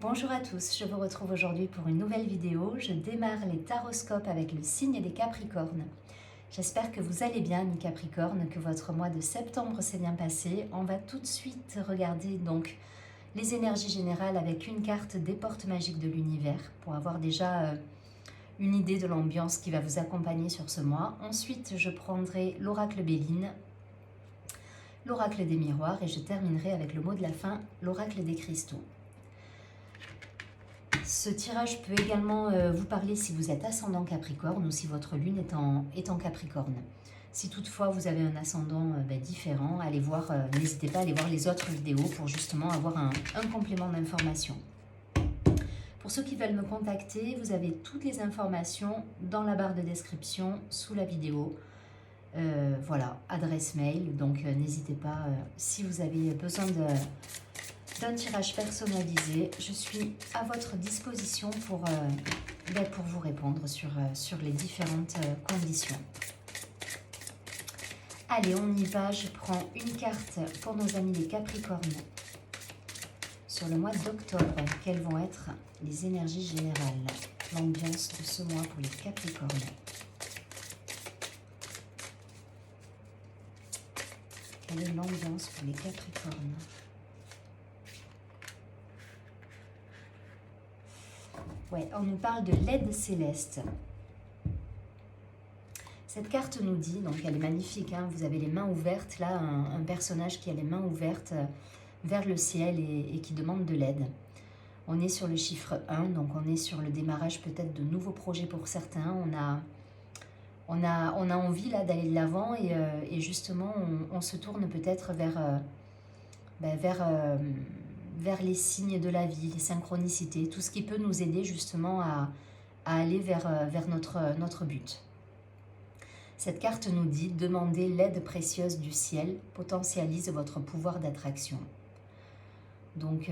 Bonjour à tous, je vous retrouve aujourd'hui pour une nouvelle vidéo. Je démarre les taroscopes avec le signe des Capricornes. J'espère que vous allez bien, mes Capricornes, que votre mois de septembre s'est bien passé. On va tout de suite regarder donc les énergies générales avec une carte des portes magiques de l'univers pour avoir déjà une idée de l'ambiance qui va vous accompagner sur ce mois. Ensuite, je prendrai l'oracle Béline, l'oracle des miroirs et je terminerai avec le mot de la fin, l'oracle des cristaux. Ce tirage peut également vous parler si vous êtes ascendant Capricorne ou si votre lune est en Capricorne. Si toutefois vous avez un ascendant différent, n'hésitez pas à aller voir les autres vidéos pour justement avoir un complément d'information. Pour ceux qui veulent me contacter, vous avez toutes les informations dans la barre de description sous la vidéo. Voilà, adresse mail, donc n'hésitez pas si vous avez besoin d'un tirage personnalisé, je suis à votre disposition pour vous répondre sur les différentes conditions. Allez, on y va, je prends une carte pour nos amis les Capricornes. Sur le mois d'octobre, quelles vont être les énergies générales, l'ambiance de ce mois pour les Capricornes? Quelle est l'ambiance pour les Capricornes? Ouais, on nous parle de l'aide céleste. Cette carte nous dit, donc elle est magnifique, hein, vous avez les mains ouvertes, là, un personnage qui a les mains ouvertes vers le ciel et qui demande de l'aide. On est sur le chiffre 1, donc on est sur le démarrage peut-être de nouveaux projets pour certains. On a envie là d'aller de l'avant et justement on se tourne peut-être vers les signes de la vie, les synchronicités, tout ce qui peut nous aider justement à aller vers notre but. Cette carte nous dit « Demandez l'aide précieuse du ciel, potentialise votre pouvoir d'attraction ». Donc,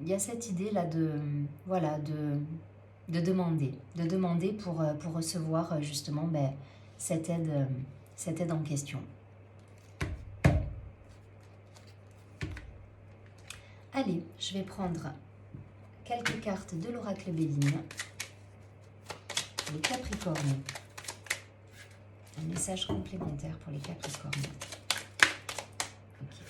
il y a cette idée-là de demander pour recevoir justement cette aide en question. Allez, je vais prendre quelques cartes de l'oracle Béline. Les Capricornes. Un message complémentaire pour les Capricornes. Okay.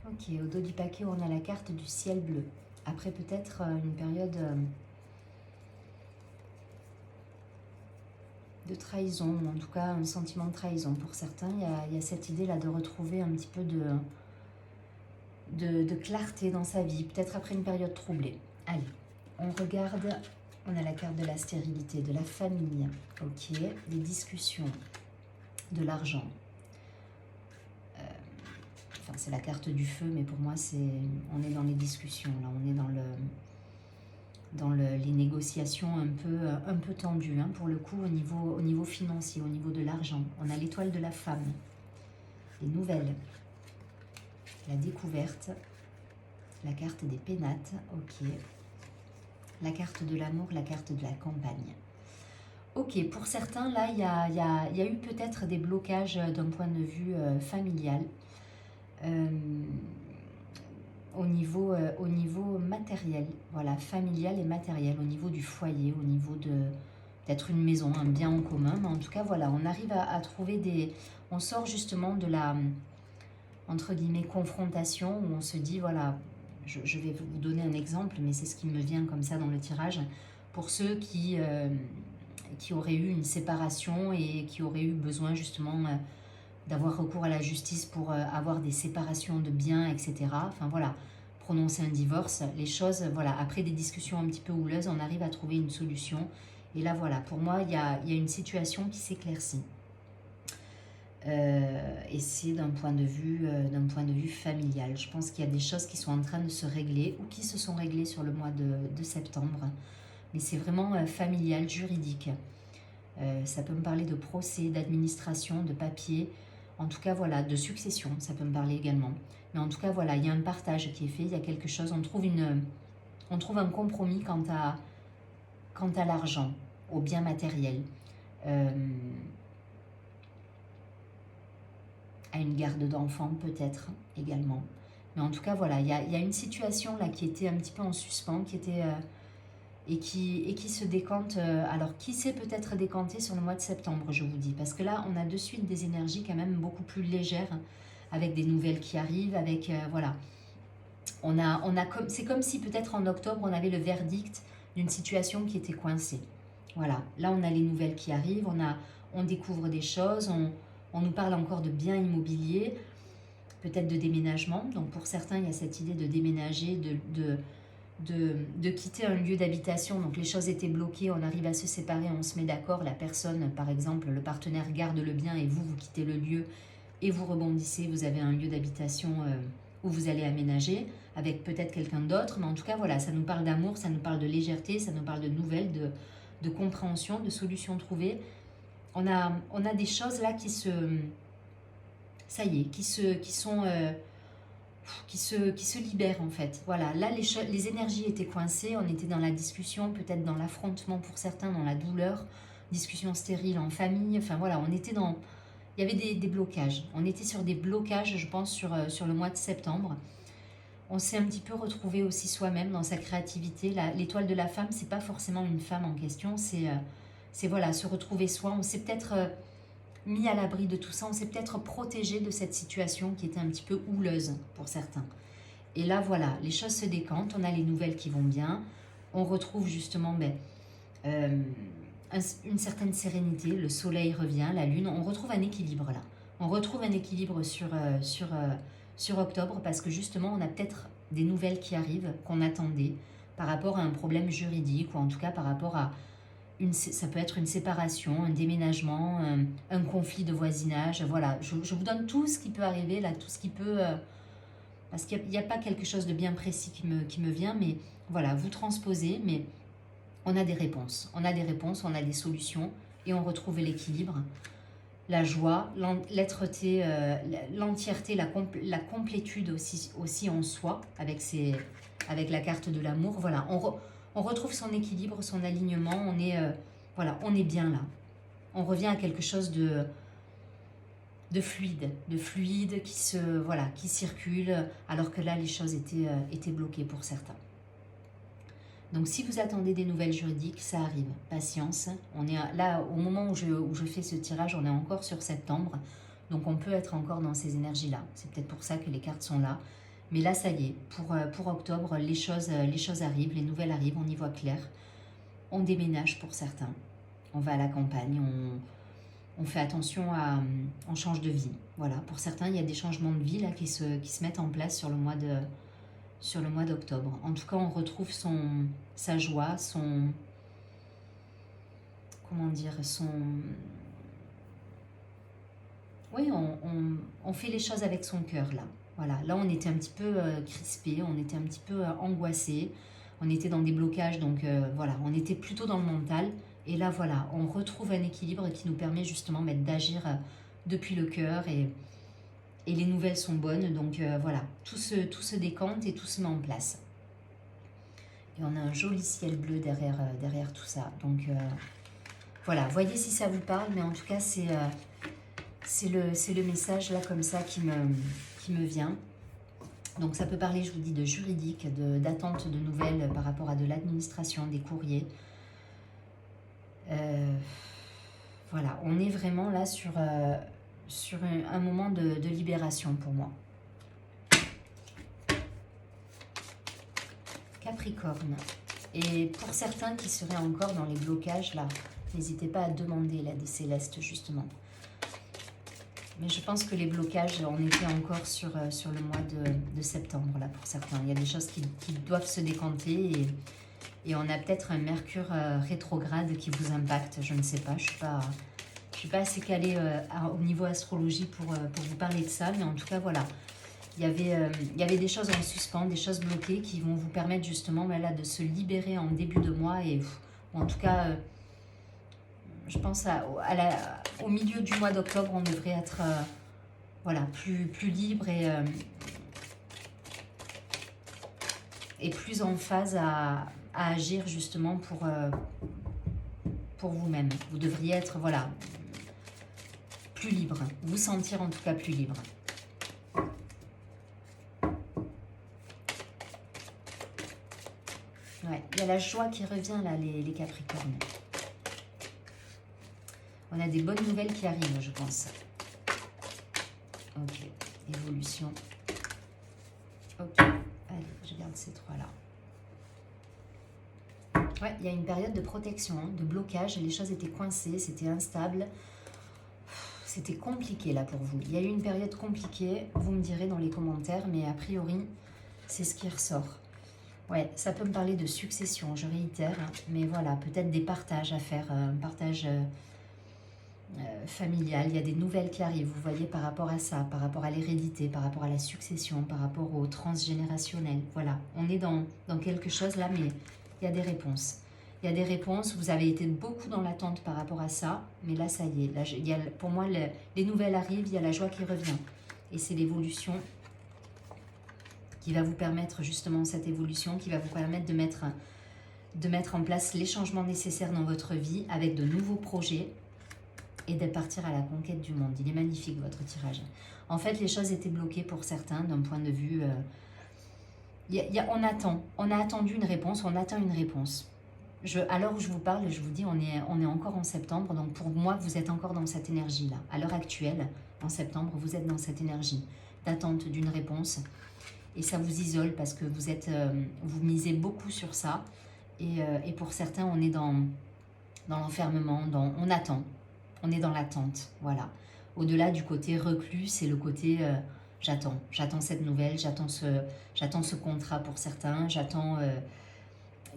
Ok, au dos du paquet, on a la carte du ciel bleu. Après peut-être une période de trahison, ou en tout cas un sentiment de trahison. Pour certains, il y a cette idée-là de retrouver un petit peu de clarté dans sa vie, peut-être après une période troublée. Allez, on regarde, on a la carte de la stérilité, de la famille, ok, des discussions, de l'argent. Enfin, c'est la carte du feu, mais pour moi, on est dans les discussions, là, on est dans les négociations un peu tendues, hein, pour le coup, au niveau financier, au niveau de l'argent. On a l'étoile de la femme, les nouvelles, la découverte, la carte des pénates, ok, la carte de l'amour, la carte de la campagne. Ok, pour certains, là, il y a eu peut-être des blocages d'un point de vue familial. Au niveau matériel, voilà, familial et matériel, au niveau du foyer, au niveau de peut-être une maison, un bien en commun, mais en tout cas, voilà, on arrive à trouver on sort justement de la, entre guillemets, confrontation, où on se dit, voilà, je vais vous donner un exemple, mais c'est ce qui me vient comme ça dans le tirage, pour ceux qui auraient eu une séparation et qui auraient eu besoin justement d'avoir recours à la justice pour avoir des séparations de biens, etc. Enfin voilà, prononcer un divorce, les choses, voilà, après des discussions un petit peu houleuses, on arrive à trouver une solution. Et là, voilà, pour moi, il y a une situation qui s'éclaircit. Et c'est d'un point de vue familial. Je pense qu'il y a des choses qui sont en train de se régler ou qui se sont réglées sur le mois de septembre mais c'est vraiment familial, juridique. Ça peut me parler de procès, d'administration, de papier, en tout cas voilà, de succession, ça peut me parler également. Mais en tout cas voilà, il y a un partage qui est fait, il y a quelque chose, on trouve un compromis quant à l'argent, au bien matériel, à une garde d'enfants peut-être également. Mais en tout cas voilà, il y a une situation là qui était un petit peu en suspens, qui était... et qui se décante, alors qui s'est peut-être décanté sur le mois de septembre, je vous dis, parce que là, on a de suite des énergies quand même beaucoup plus légères, avec des nouvelles qui arrivent, avec, voilà, c'est comme si peut-être en octobre, on avait le verdict d'une situation qui était coincée. Voilà, là, on a les nouvelles qui arrivent, on découvre des choses, on nous parle encore de biens immobiliers, peut-être de déménagement, donc pour certains, il y a cette idée de déménager, de quitter un lieu d'habitation, donc les choses étaient bloquées, on arrive à se séparer, on se met d'accord, la personne, par exemple, le partenaire garde le bien et vous quittez le lieu et vous rebondissez, vous avez un lieu d'habitation où vous allez aménager avec peut-être quelqu'un d'autre, mais en tout cas, voilà, ça nous parle d'amour, ça nous parle de légèreté, ça nous parle de nouvelles, de compréhension, de solutions trouvées. On a des choses là qui ça y est, qui se libèrent en fait. Voilà, là les énergies étaient coincées, on était dans la discussion, peut-être dans l'affrontement pour certains, dans la douleur, discussion stérile en famille, enfin voilà, on était dans... Il y avait des blocages, on était sur des blocages je pense sur le mois de septembre. On s'est un petit peu retrouvé aussi soi-même dans sa créativité. L'étoile de la femme, c'est pas forcément une femme en question, c'est voilà, se retrouver soi. On s'est peut-être mis à l'abri de tout ça, on s'est peut-être protégé de cette situation qui était un petit peu houleuse pour certains. Et là, voilà, les choses se décantent, on a les nouvelles qui vont bien, on retrouve justement une certaine sérénité, le soleil revient, la lune, on retrouve un équilibre là. On retrouve un équilibre sur octobre parce que justement, on a peut-être des nouvelles qui arrivent, qu'on attendait, par rapport à un problème juridique ou en tout cas par rapport à ça peut être une séparation, un déménagement, un conflit de voisinage. Voilà, je vous donne tout ce qui peut arriver, là, tout ce qui peut... parce qu'il n'y a pas quelque chose de bien précis qui me vient, mais voilà, vous transposez, mais on a des réponses. On a des réponses, on a des solutions, et on retrouve l'équilibre, la joie, l'êtreté, l'entièreté, la complétude aussi en soi, avec la carte de l'amour. Voilà, on retrouve son équilibre, son alignement, voilà, on est bien là. On revient à quelque chose de fluide qui circule, alors que là, les choses étaient bloquées pour certains. Donc, si vous attendez des nouvelles juridiques, ça arrive. Patience. On est là, au moment où je fais ce tirage, on est encore sur septembre. Donc, on peut être encore dans ces énergies-là. C'est peut-être pour ça que les cartes sont là. Mais là, ça y est, pour octobre, les choses arrivent, les nouvelles arrivent, on y voit clair. On déménage pour certains. On va à la campagne, on fait attention on change de vie. Voilà, pour certains, il y a des changements de vie là, qui se mettent en place sur le mois d'octobre. En tout cas, on retrouve sa joie, comment dire, oui, on fait les choses avec son cœur là. Voilà, là on était un petit peu crispé, on était un petit peu angoissé, on était dans des blocages, donc voilà, on était plutôt dans le mental. Et là voilà, on retrouve un équilibre qui nous permet justement d'agir depuis le cœur et les nouvelles sont bonnes. Donc voilà, tout se décante et tout se met en place. Et on a un joli ciel bleu derrière tout ça. Donc voilà, voyez si ça vous parle, mais en tout cas c'est le message là comme ça qui me vient. Donc ça peut parler, je vous dis, de juridique, d'attente de nouvelles par rapport à de l'administration, des courriers. Voilà, on est vraiment là sur un moment de libération pour moi. Capricorne. Et pour certains qui seraient encore dans les blocages, là, n'hésitez pas à demander l'aide des célestes, justement. Mais je pense que les blocages, on était encore sur le mois de septembre, là, pour certains. Il y a des choses qui doivent se décanter et on a peut-être un Mercure rétrograde qui vous impacte, je ne sais pas. Je suis pas assez calée au niveau astrologie pour vous parler de ça, mais en tout cas, voilà. il y avait des choses en suspens, des choses bloquées qui vont vous permettre justement là, de se libérer en début de mois. Et en tout cas, je pense au milieu du mois d'octobre, on devrait être voilà, plus libre et plus en phase à agir justement pour vous-même. Vous devriez être voilà, plus libre, vous sentir en tout cas plus libre. Ouais, il y a la joie qui revient là, les Capricornes. On a des bonnes nouvelles qui arrivent, je pense. Ok, évolution. Ok, allez, je garde ces trois-là. Ouais, il y a une période de protection, hein, de blocage. Les choses étaient coincées, c'était instable. C'était compliqué là pour vous. Il y a eu une période compliquée, vous me direz dans les commentaires, mais a priori, c'est ce qui ressort. Ouais, ça peut me parler de succession, je réitère, hein, mais voilà, peut-être des partages à faire, un partage familial. Il y a des nouvelles qui arrivent, vous voyez, par rapport à ça, par rapport à l'hérédité, par rapport à la succession, par rapport au transgénérationnel. Voilà, on est dans quelque chose là, mais il y a des réponses. Il y a des réponses, vous avez été beaucoup dans l'attente par rapport à ça, mais là, ça y est. Là, il y a, pour moi, les nouvelles arrivent, il y a la joie qui revient. Et c'est l'évolution qui va vous permettre, justement, cette évolution, qui va vous permettre de mettre en place les changements nécessaires dans votre vie avec de nouveaux projets et de partir à la conquête du monde. Il est magnifique, votre tirage. En fait, les choses étaient bloquées pour certains d'un point de vue... on a attendu une réponse, on attend une réponse. À l'heure où je vous parle, je vous dis, on est encore en septembre, donc pour moi, vous êtes encore dans cette énergie-là. À l'heure actuelle, en septembre, vous êtes dans cette énergie d'attente d'une réponse. Et ça vous isole parce que vous misez beaucoup sur ça. Et pour certains, on est dans l'enfermement, on attend. On est dans l'attente, voilà. Au-delà du côté reclus, c'est le côté j'attends cette nouvelle, j'attends ce contrat pour certains, j'attends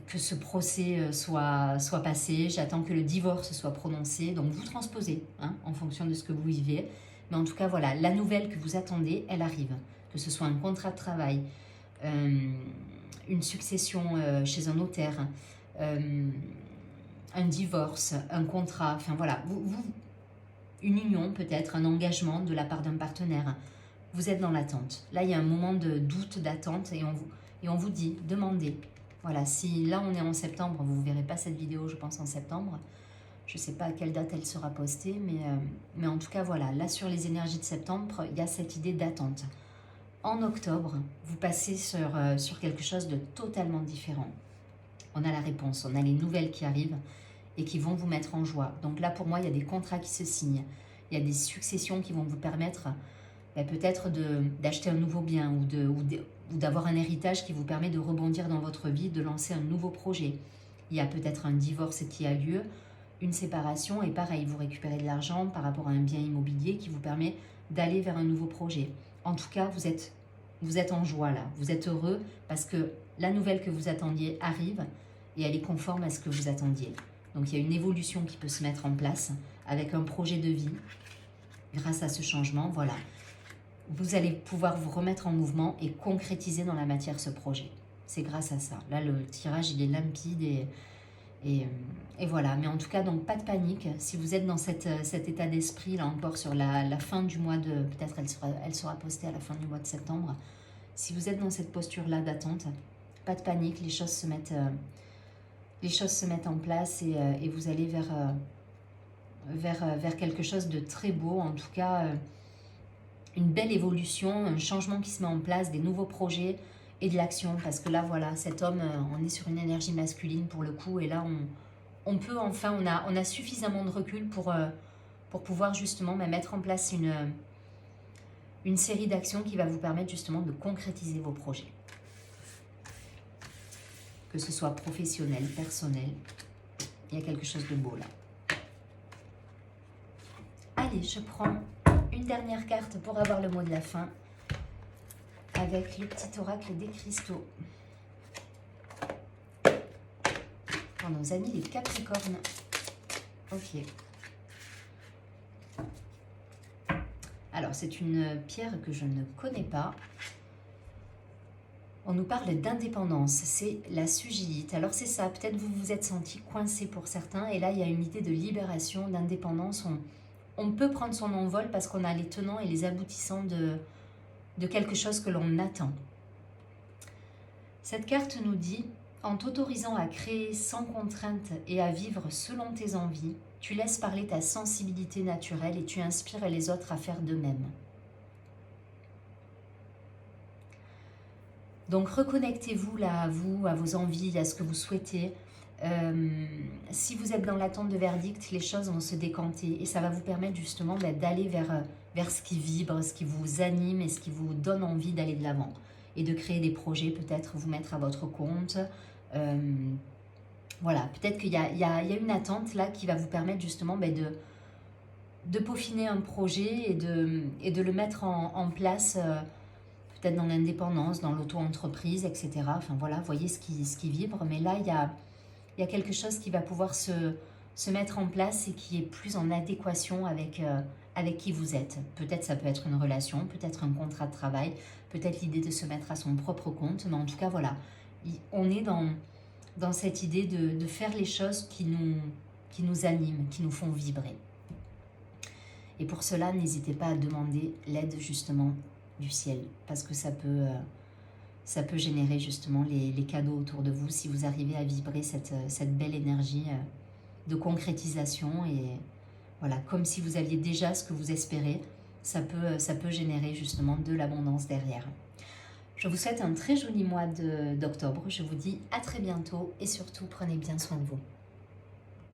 que ce procès soit passé, j'attends que le divorce soit prononcé. Donc vous transposez hein, en fonction de ce que vous vivez. Mais en tout cas, voilà, la nouvelle que vous attendez, elle arrive. Que ce soit un contrat de travail, une succession chez un notaire, un divorce, un contrat, enfin voilà, une union peut-être, un engagement de la part d'un partenaire. Vous êtes dans l'attente. Là, il y a un moment de doute, d'attente et on vous dit, demandez. Voilà, si là on est en septembre, vous ne verrez pas cette vidéo, je pense en septembre. Je ne sais pas à quelle date elle sera postée, mais en tout cas, voilà, là sur les énergies de septembre, il y a cette idée d'attente. En octobre, vous passez sur quelque chose de totalement différent. On a la réponse, on a les nouvelles qui arrivent et qui vont vous mettre en joie. Donc là, pour moi, il y a des contrats qui se signent. Il y a des successions qui vont vous permettre peut-être d'acheter un nouveau bien ou d'avoir un héritage qui vous permet de rebondir dans votre vie, de lancer un nouveau projet. Il y a peut-être un divorce qui a lieu, une séparation et pareil, vous récupérez de l'argent par rapport à un bien immobilier qui vous permet d'aller vers un nouveau projet. En tout cas, vous êtes en joie là, vous êtes heureux parce que la nouvelle que vous attendiez arrive et elle est conforme à ce que vous attendiez. Donc il y a une évolution qui peut se mettre en place avec un projet de vie grâce à ce changement, voilà. Vous allez pouvoir vous remettre en mouvement et concrétiser dans la matière ce projet. C'est grâce à ça. Là, le tirage, il est limpide et voilà. Mais en tout cas, donc pas de panique. Si vous êtes dans cet état d'esprit, là encore, sur la fin du mois de... Peut-être elle sera postée à la fin du mois de septembre. Si vous êtes dans cette posture-là d'attente, pas de panique, les choses se mettent en place et vous allez vers quelque chose de très beau. En tout cas... une belle évolution, un changement qui se met en place, des nouveaux projets et de l'action. Parce que là, voilà, cet homme, on est sur une énergie masculine pour le coup. Et là, on peut enfin, on a suffisamment de recul pour pouvoir justement mettre en place une série d'actions qui va vous permettre justement de concrétiser vos projets. Que ce soit professionnel, personnel, il y a quelque chose de beau là. Allez, je prends... une dernière carte pour avoir le mot de la fin avec le petit oracle des cristaux. Pour nos amis les Capricornes. Ok. Alors, Alors, c'est une pierre que je ne connais pas. On nous parle d'indépendance, c'est la sugilite. Alors c'est ça, peut-être vous vous êtes senti coincé pour certains, et là il y a une idée de libération, d'indépendance. On peut prendre son envol parce qu'on a les tenants et les aboutissants de quelque chose que l'on attend. Cette carte nous dit, en t'autorisant à créer sans contrainte et à vivre selon tes envies, tu laisses parler ta sensibilité naturelle et tu inspires les autres à faire de même. Donc reconnectez-vous là à vous, à vos envies, à ce que vous souhaitez. Si vous êtes dans l'attente de verdict, les choses vont se décanter et ça va vous permettre justement d'aller vers ce qui vibre, ce qui vous anime et ce qui vous donne envie d'aller de l'avant. Et de créer des projets, peut-être vous mettre à votre compte. Voilà, peut-être qu'il y a une attente là qui va vous permettre justement de peaufiner un projet et de le mettre en place, peut-être dans l'indépendance, dans l'auto-entreprise, etc. Enfin voilà, voyez ce qui vibre. Mais là, il y a quelque chose qui va pouvoir se mettre en place et qui est plus en adéquation avec qui vous êtes. Peut-être ça peut être une relation, peut-être un contrat de travail, peut-être l'idée de se mettre à son propre compte. Mais en tout cas, voilà, on est dans cette idée de faire les choses qui nous animent, qui nous font vibrer. Et pour cela, n'hésitez pas à demander l'aide justement du ciel, parce que ça peut générer justement les cadeaux autour de vous si vous arrivez à vibrer cette belle énergie de concrétisation. Et voilà, comme si vous aviez déjà ce que vous espérez, ça peut générer justement de l'abondance derrière. Je vous souhaite un très joli mois d'octobre. Je vous dis à très bientôt et surtout prenez bien soin de vous.